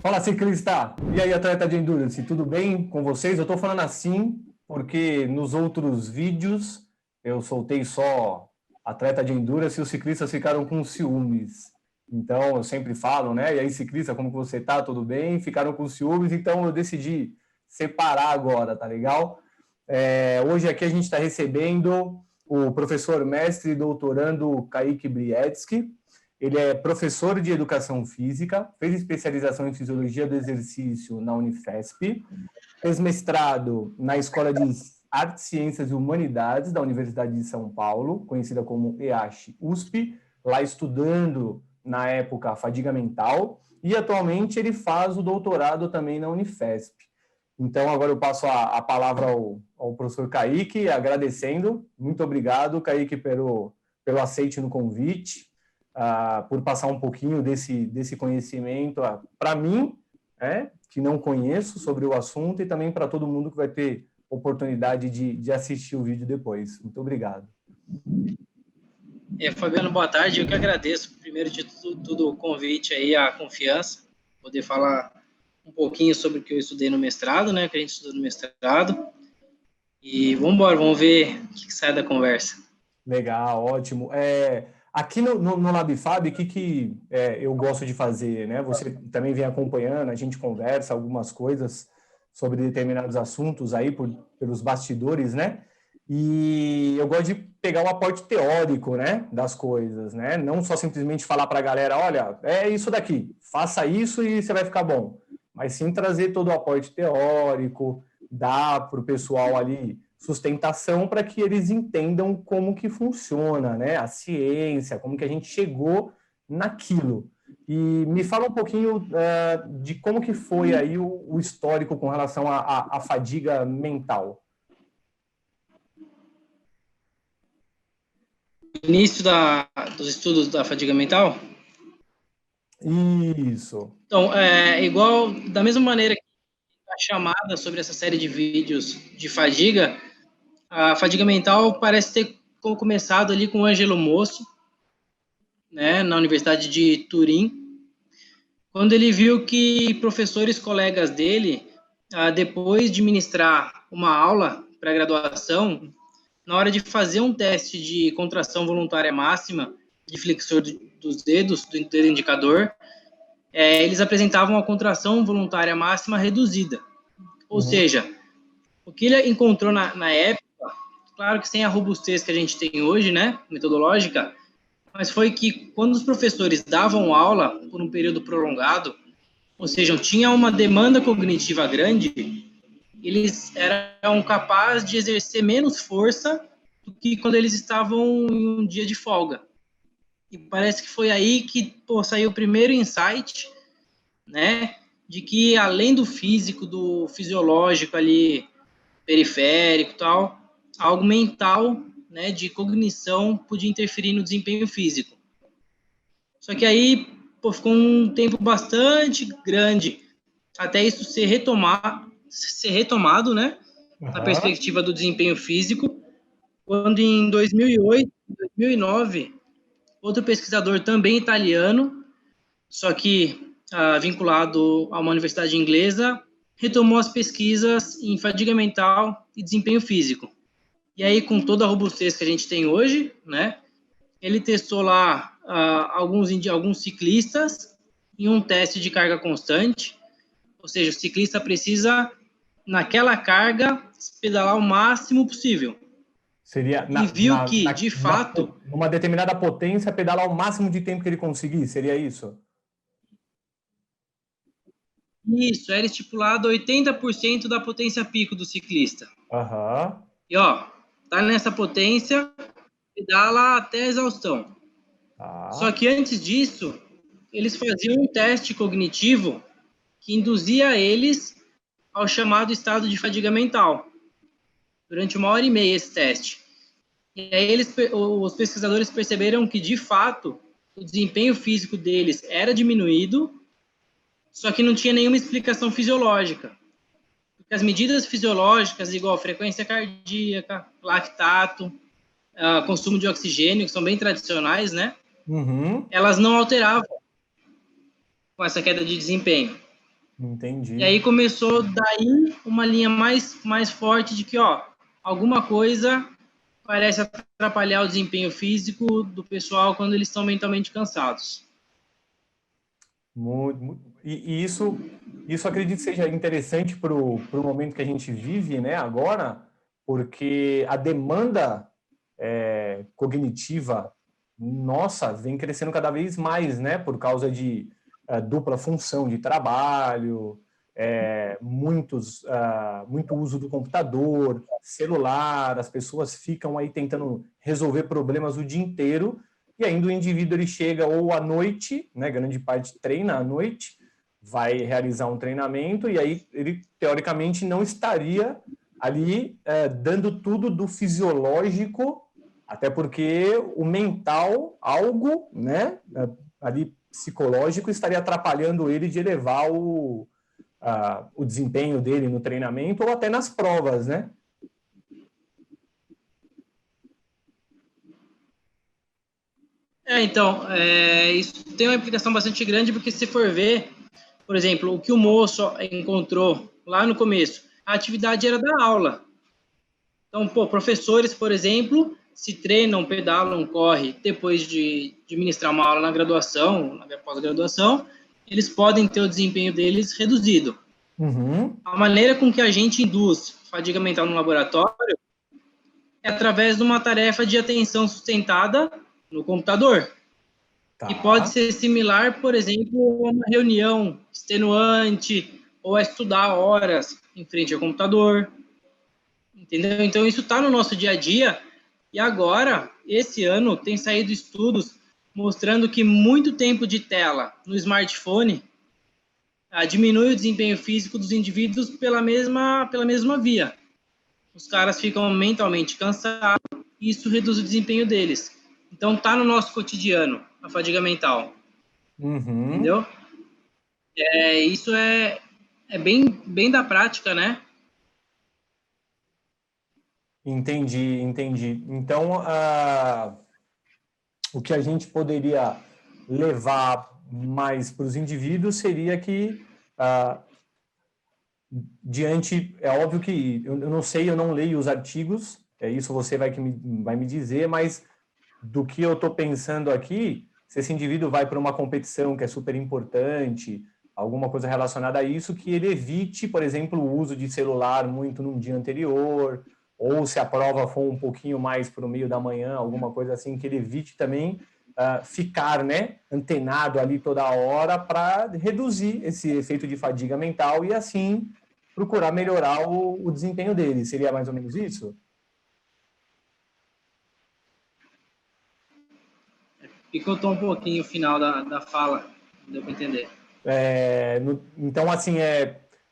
Fala, ciclista! E aí, atleta de endurance, tudo bem com vocês? Eu estou falando assim porque nos outros vídeos eu soltei só atleta de endurance e os ciclistas ficaram com ciúmes. Então, eu sempre falo, né? E aí, ciclista, como que você tá? Tudo bem? Ficaram com ciúmes, então eu decidi separar agora, tá legal? Hoje aqui a gente está recebendo o professor mestre e doutorando Kaique Brietsky. Ele é professor de educação física, fez especialização em fisiologia do exercício na Unifesp, fez mestrado na Escola de Artes, Ciências e Humanidades da Universidade de São Paulo, conhecida como EASH-USP, lá estudando, na época, a fadiga mental, e atualmente ele faz o doutorado também na Unifesp. Então, agora eu passo a palavra ao professor Kaique, agradecendo. Muito obrigado, Kaique, pelo aceite no convite. Por passar um pouquinho desse conhecimento para mim, que não conheço sobre o assunto, e também para todo mundo que vai ter oportunidade de assistir o vídeo depois. Muito obrigado. Fabiano, boa tarde. Eu que agradeço, primeiro de tudo, o convite aí, a confiança, poder falar um pouquinho sobre o que eu estudei no mestrado, né, que a gente estudou no mestrado. E vamos embora, vamos ver o que sai da conversa. Legal, ótimo. Aqui no LabFab, o que eu gosto de fazer, né? Você também vem acompanhando, a gente conversa algumas coisas sobre determinados assuntos aí pelos bastidores, né? E eu gosto de pegar o aporte teórico, né, das coisas, né? Não só simplesmente falar para a galera, olha, é isso daqui, faça isso e você vai ficar bom. Mas sim trazer todo o aporte teórico, dar para o pessoal ali sustentação para que eles entendam como que funciona, né, a ciência, como que a gente chegou naquilo. E me fala um pouquinho de como que foi aí o histórico com relação à fadiga mental. Início dos estudos da fadiga mental? Isso. Então, igual, da mesma maneira que a chamada sobre essa série de vídeos de fadiga, a fadiga mental parece ter começado ali com o Ângelo Moço, né, na Universidade de Turim, quando ele viu que professores colegas dele, depois de ministrar uma aula para graduação, na hora de fazer um teste de contração voluntária máxima de flexor dos dedos, do dedo indicador, eles apresentavam a contração voluntária máxima reduzida. Ou seja, o que ele encontrou na época, claro que sem a robustez que a gente tem hoje, né, metodológica, mas foi que quando os professores davam aula por um período prolongado, ou seja, tinha uma demanda cognitiva grande, eles eram capazes de exercer menos força do que quando eles estavam em um dia de folga. E parece que foi aí que saiu o primeiro insight, né, de que além do físico, do fisiológico ali, periférico e tal, algo mental, né, de cognição podia interferir no desempenho físico. Só que aí ficou um tempo bastante grande até isso ser retomado, né, na perspectiva do desempenho físico, quando em 2008, 2009, outro pesquisador também italiano, só que vinculado a uma universidade inglesa, retomou as pesquisas em fadiga mental e desempenho físico. E aí, com toda a robustez que a gente tem hoje, né, ele testou lá alguns ciclistas em um teste de carga constante, ou seja, o ciclista precisa, naquela carga, pedalar o máximo possível. Seria E viu que, de fato... numa determinada potência, pedalar o máximo de tempo que ele conseguir, seria isso? Isso, era estipulado 80% da potência pico do ciclista. Aham. E, tá nessa potência, pedala até a exaustão. Só que antes disso, eles faziam um teste cognitivo que induzia eles ao chamado estado de fadiga mental. Durante 1h30 esse teste. E aí os pesquisadores perceberam que, de fato, o desempenho físico deles era diminuído, só que não tinha nenhuma explicação fisiológica. Porque as medidas fisiológicas, igual frequência cardíaca, lactato, consumo de oxigênio, que são bem tradicionais, né? Elas não alteravam com essa queda de desempenho. Entendi. E aí começou daí uma linha mais forte de que, ó, alguma coisa parece atrapalhar o desempenho físico do pessoal quando eles estão mentalmente cansados. E isso acredito que seja interessante para o momento que a gente vive, né, agora, porque a demanda cognitiva nossa vem crescendo cada vez mais, né, por causa de dupla função de trabalho, muito uso do computador, celular, as pessoas ficam aí tentando resolver problemas o dia inteiro, e ainda o indivíduo ele chega ou à noite, né, grande parte treina à noite, vai realizar um treinamento, e aí ele teoricamente não estaria ali dando tudo do fisiológico, até porque o mental, algo, né, ali psicológico, estaria atrapalhando ele de elevar o desempenho dele no treinamento ou até nas provas, né? Então, isso tem uma implicação bastante grande, porque se for ver, por exemplo, o que o moço encontrou lá no começo, a atividade era da aula. Então, professores, por exemplo, se treinam, pedalam, correm depois de ministrar uma aula na graduação, na pós-graduação, eles podem ter o desempenho deles reduzido. Uhum. A maneira com que a gente induz fadiga mental no laboratório é através de uma tarefa de atenção sustentada no computador. Tá. E pode ser similar, por exemplo, a uma reunião extenuante ou a estudar horas em frente ao computador. Entendeu? Então, isso está no nosso dia a dia. E agora, esse ano, tem saído estudos mostrando que muito tempo de tela no smartphone diminui o desempenho físico dos indivíduos pela mesma via. Os caras ficam mentalmente cansados e isso reduz o desempenho deles. Então, está no nosso cotidiano, a fadiga mental. Uhum. Entendeu? Isso é bem da prática, né? Entendi, entendi. Então, o que a gente poderia levar mais para os indivíduos seria que, diante, é óbvio que eu não sei, eu não leio os artigos, isso você vai me dizer, mas do que eu estou pensando aqui, se esse indivíduo vai para uma competição que é super importante, alguma coisa relacionada a isso, que ele evite, por exemplo, o uso de celular muito no dia anterior, ou se a prova for um pouquinho mais para o meio da manhã, alguma coisa assim, que ele evite também ficar, né, antenado ali toda hora para reduzir esse efeito de fadiga mental e assim procurar melhorar o desempenho dele. Seria mais ou menos isso? Picotou um pouquinho o final da fala, deu para entender. Então, assim,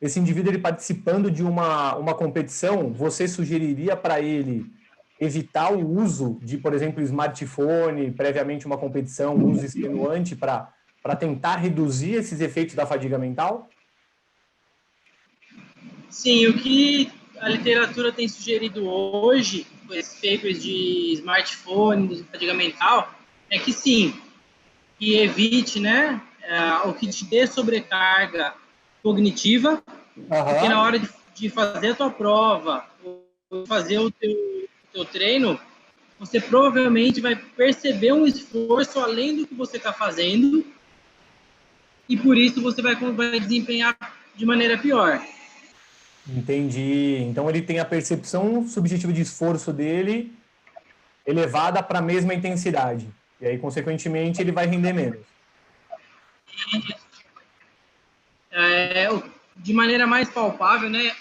esse indivíduo ele participando de uma competição, você sugeriria para ele evitar o uso de, por exemplo, smartphone, previamente uma competição, uso extenuante para tentar reduzir esses efeitos da fadiga mental? Sim, o que a literatura tem sugerido hoje, com esses papers de smartphone, de fadiga mental, é que sim, que evite, né, o que te dê sobrecarga cognitiva, porque na Aham, hora de fazer a tua prova, ou fazer o teu treino, você provavelmente vai perceber um esforço além do que você está fazendo, e por isso você vai desempenhar de maneira pior. entendi. Então ele tem a percepção subjetiva de esforço dele elevada para a mesma intensidade. E aí, consequentemente, ele vai render menos. De maneira mais palpável, né,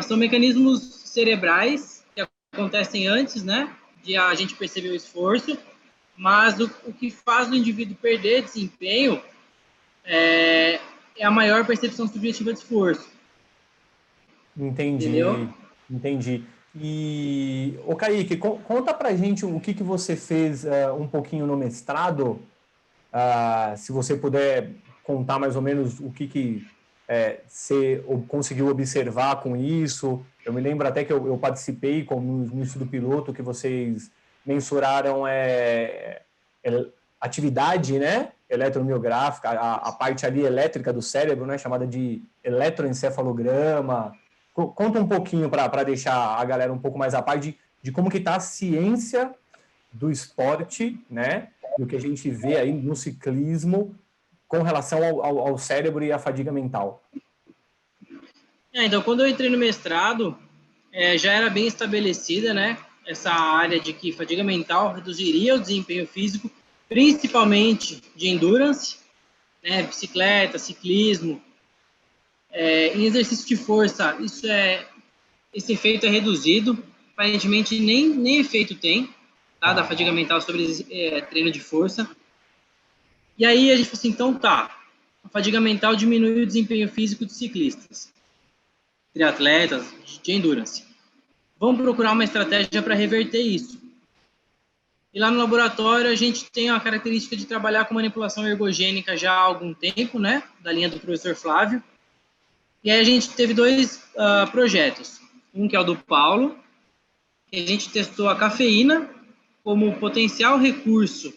são mecanismos cerebrais que acontecem antes, né, de a gente perceber o esforço, mas o que faz o indivíduo perder desempenho é a maior percepção subjetiva de esforço, entendeu? Entendi, entendi. E, ô Kaique, conta pra gente o que você fez um pouquinho no mestrado, se você puder contar mais ou menos o que você conseguiu observar com isso. Eu me lembro até que eu participei no estudo piloto que vocês mensuraram atividade, né, eletromiográfica, a parte ali elétrica do cérebro, né, chamada de eletroencefalograma. Conta um pouquinho para deixar a galera um pouco mais a par de como que está a ciência do esporte, né, e o que a gente vê aí no ciclismo com relação ao cérebro e à fadiga mental. Então, quando eu entrei no mestrado, já era bem estabelecida, né, essa área de que fadiga mental reduziria o desempenho físico, principalmente de endurance, né, bicicleta, ciclismo. Em exercício de força, esse efeito é reduzido, aparentemente nem efeito tem, tá, da fadiga mental sobre treino de força. E aí a gente falou assim, então tá, a fadiga mental diminui o desempenho físico de ciclistas, triatletas, de endurance. Vamos procurar uma estratégia para reverter isso. E lá no laboratório a gente tem a característica de trabalhar com manipulação ergogênica já há algum tempo, né, da linha do professor Flávio. E aí a gente teve dois projetos. Um que é o do Paulo, que a gente testou a cafeína como potencial recurso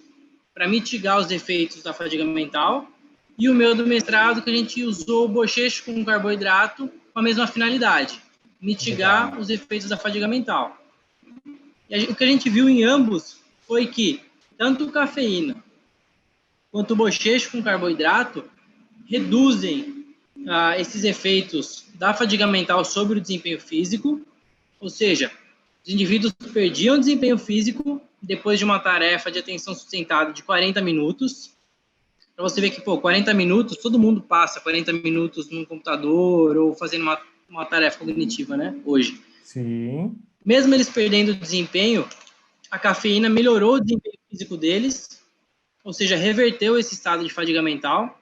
para mitigar os efeitos da fadiga mental, e o meu do mestrado, que a gente usou o bochecho com carboidrato com a mesma finalidade, mitigar os efeitos da fadiga mental. E o que a gente viu em ambos foi que tanto cafeína quanto o bochecho com carboidrato reduzem esses efeitos da fadiga mental sobre o desempenho físico, ou seja, os indivíduos perdiam desempenho físico depois de uma tarefa de atenção sustentada de 40 minutos. Para você ver que, 40 minutos, todo mundo passa 40 minutos num computador ou fazendo uma tarefa cognitiva, né, hoje. Sim. Mesmo eles perdendo desempenho, a cafeína melhorou o desempenho físico deles, ou seja, reverteu esse estado de fadiga mental,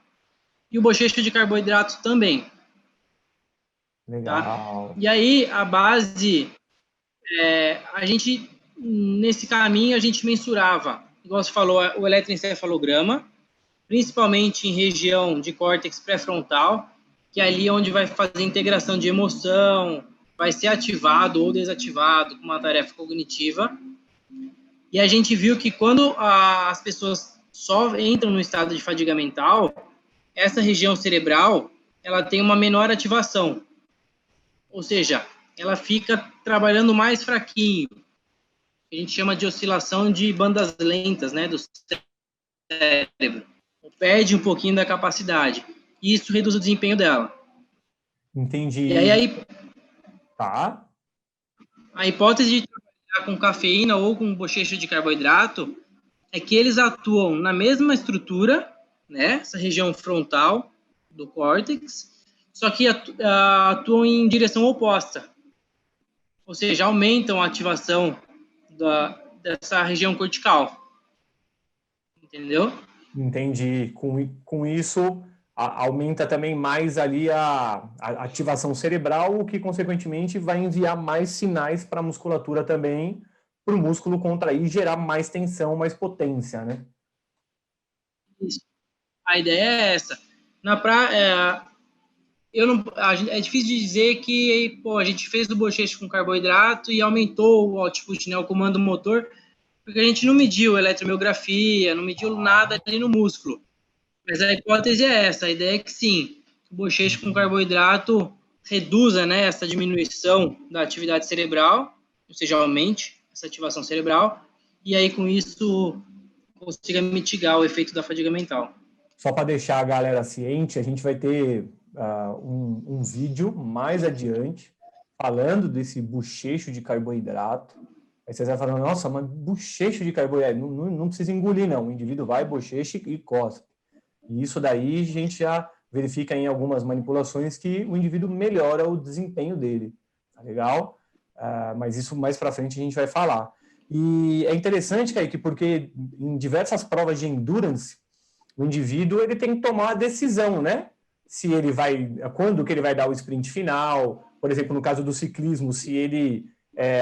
e o bochecho de carboidrato também. Legal. Tá? E aí, a base, a gente, nesse caminho, a gente mensurava, igual você falou, o eletroencefalograma, principalmente em região de córtex pré-frontal, que é ali onde vai fazer integração de emoção, vai ser ativado ou desativado com uma tarefa cognitiva. E a gente viu que quando as pessoas só entram no estado de fadiga mental, essa região cerebral, ela tem uma menor ativação. Ou seja, ela fica trabalhando mais fraquinho. A gente chama de oscilação de bandas lentas, né, do cérebro. Perde um pouquinho da capacidade. E isso reduz o desempenho dela. Entendi. E aí Tá. A hipótese de trabalhar com cafeína ou com bochecha de carboidrato é que eles atuam na mesma estrutura, né, essa região frontal do córtex, só que atuam em direção oposta. Ou seja, aumentam a ativação dessa região cortical. Entendeu? Entendi. Com isso, aumenta também mais ali a ativação cerebral, o que, consequentemente, vai enviar mais sinais para a musculatura também, para o músculo contrair e gerar mais tensão, mais potência, né? Isso. A ideia é essa. É difícil de dizer que a gente fez do bochecho com carboidrato e aumentou o output, né, o comando motor, porque a gente não mediu eletromiografia, não mediu nada ali no músculo. Mas a hipótese é essa, a ideia é que sim, o bochecho com carboidrato reduza, né, essa diminuição da atividade cerebral, ou seja, aumente essa ativação cerebral, e aí com isso consiga mitigar o efeito da fadiga mental. Só para deixar a galera ciente, a gente vai ter um vídeo mais adiante falando desse bochecho de carboidrato. Aí você vai falando, nossa, mas bochecho de carboidrato, não precisa engolir, não. O indivíduo vai, bochecha e cospe. E isso daí a gente já verifica em algumas manipulações que o indivíduo melhora o desempenho dele. Tá legal? Mas isso mais para frente a gente vai falar. E é interessante, Kaique, porque em diversas provas de endurance, o indivíduo ele tem que tomar a decisão, né? Se ele vai, quando que ele vai dar o sprint final, por exemplo, no caso do ciclismo, se ele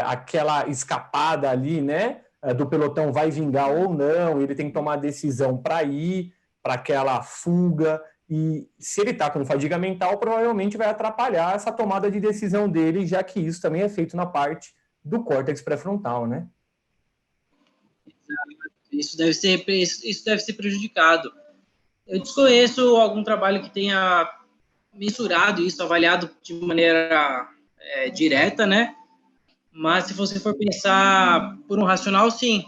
aquela escapada ali, né, do pelotão vai vingar ou não, ele tem que tomar a decisão para ir para aquela fuga, e se ele está com fadiga mental, provavelmente vai atrapalhar essa tomada de decisão dele, já que isso também é feito na parte do córtex pré-frontal, né? isso deve ser prejudicado. Eu desconheço algum trabalho que tenha mensurado isso, avaliado de maneira direta, né? Mas se você for pensar por um racional, sim,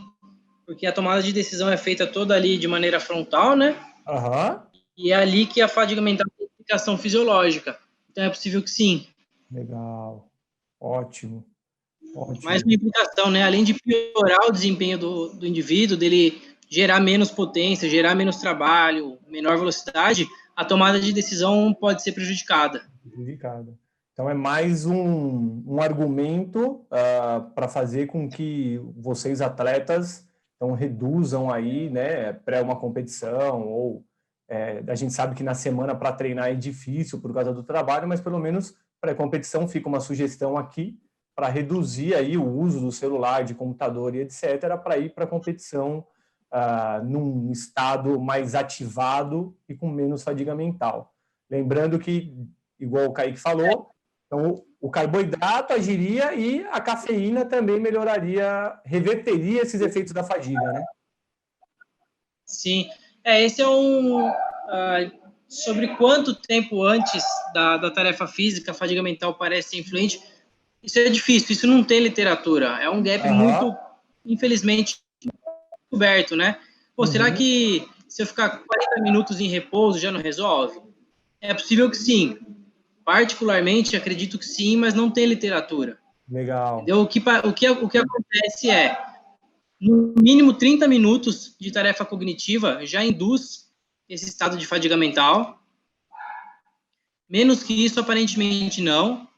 porque a tomada de decisão é feita toda ali de maneira frontal, né? Aham. E é ali que a fadiga mental tem explicação fisiológica. Então é possível que sim. Legal. Ótimo. Mais Ótimo. uma implicação, né? Além de piorar o desempenho do indivíduo, dele gerar menos potência, gerar menos trabalho, menor velocidade, a tomada de decisão pode ser prejudicada. Prejudicada. Então, é mais um argumento para fazer com que vocês, atletas, então, reduzam aí, né, pré uma competição, ou a gente sabe que na semana para treinar é difícil por causa do trabalho, mas pelo menos pré-competição fica uma sugestão aqui para reduzir aí o uso do celular, de computador e etc., para ir para a competição num estado mais ativado e com menos fadiga mental. Lembrando que, igual o Kaique falou, então o carboidrato agiria e a cafeína também melhoraria, reverteria esses efeitos da fadiga, né? Sim. Esse é sobre quanto tempo antes da tarefa física a fadiga mental parece ser influente, isso é difícil, isso não tem literatura. É um gap muito, infelizmente, coberto, né? Pô, será que se eu ficar 40 minutos em repouso já não resolve? É possível que sim. Particularmente, acredito que sim, mas não tem literatura. Legal. Entendeu? O que acontece é, no mínimo 30 minutos de tarefa cognitiva já induz esse estado de fadiga mental. Menos que isso, aparentemente, não.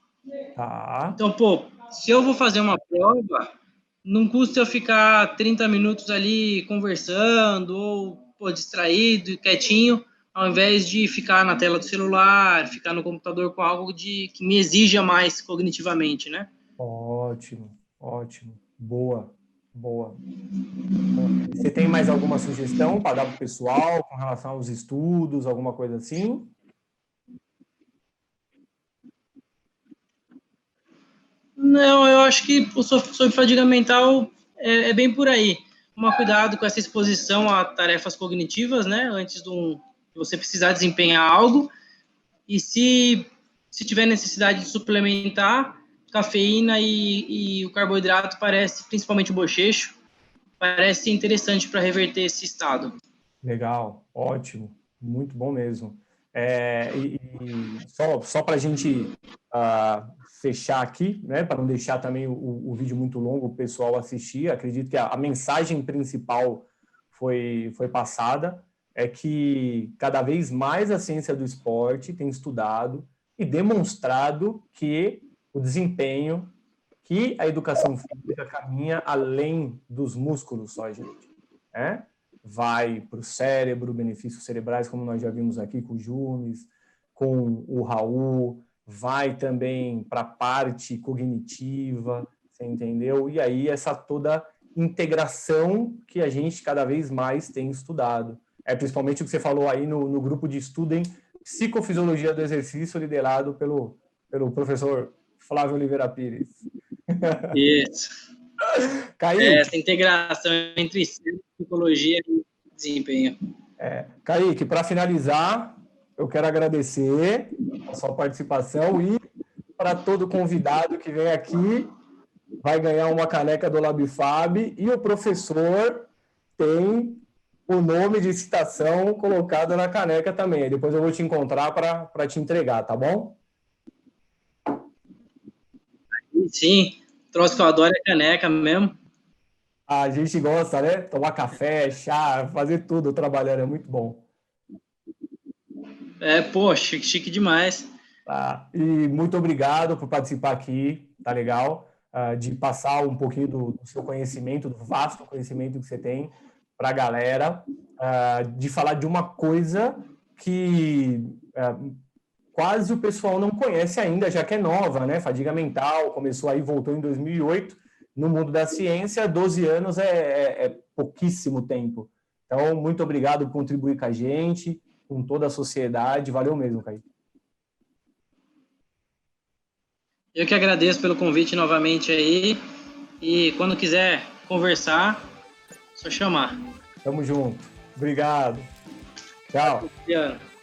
Tá. Então, pô, se eu vou fazer uma prova, não custa eu ficar 30 minutos ali conversando ou pô, distraído e quietinho, ao invés de ficar na tela do celular, ficar no computador com algo que me exija mais cognitivamente, né? Ótimo, ótimo. Boa, boa. Você tem mais alguma sugestão para dar para o pessoal com relação aos estudos, alguma coisa assim? Não, eu acho que sobre fadiga mental é bem por aí. Tomar cuidado com essa exposição a tarefas cognitivas, né? Antes de você precisar desempenhar algo. E se tiver necessidade de suplementar, cafeína e o carboidrato parece, principalmente o bochecho, parece interessante para reverter esse estado. Legal, ótimo, muito bom mesmo. E só para a gente fechar aqui, né, para não deixar também o vídeo muito longo, o pessoal assistir, acredito que a mensagem principal foi passada, é que cada vez mais a ciência do esporte tem estudado e demonstrado que o desempenho, que a educação física caminha além dos músculos só, gente, né? Vai para o cérebro, benefícios cerebrais, como nós já vimos aqui com o Jumes, com o Raul, vai também para a parte cognitiva, você entendeu? E aí essa toda integração que a gente cada vez mais tem estudado. Principalmente o que você falou aí no grupo de estudo em psicofisiologia do exercício, liderado pelo professor Flávio Oliveira Pires. Isso. Kaique, Essa integração entre psicologia e desempenho. Kaique, para finalizar, eu quero agradecer a sua participação e para todo convidado que vem aqui, vai ganhar uma caneca do LabFab e o professor tem o nome de citação colocado na caneca também. Depois eu vou te encontrar para te entregar, tá bom? Sim, troço que eu adoro é caneca mesmo. A gente gosta, né? Tomar café, chá, fazer tudo trabalhando, é muito bom. Pô, chique demais. Tá? E muito obrigado por participar aqui, tá legal? De passar um pouquinho do seu conhecimento, do vasto conhecimento que você tem para a galera, de falar de uma coisa que quase o pessoal não conhece ainda, já que é nova, né? Fadiga mental, começou aí, voltou em 2008, no mundo da ciência, 12 anos é pouquíssimo tempo. Então, muito obrigado por contribuir com a gente, com toda a sociedade, valeu mesmo, Kaique. Eu que agradeço pelo convite novamente aí. E quando quiser conversar, só chamar. Tamo junto. Obrigado. Tchau. Obrigado.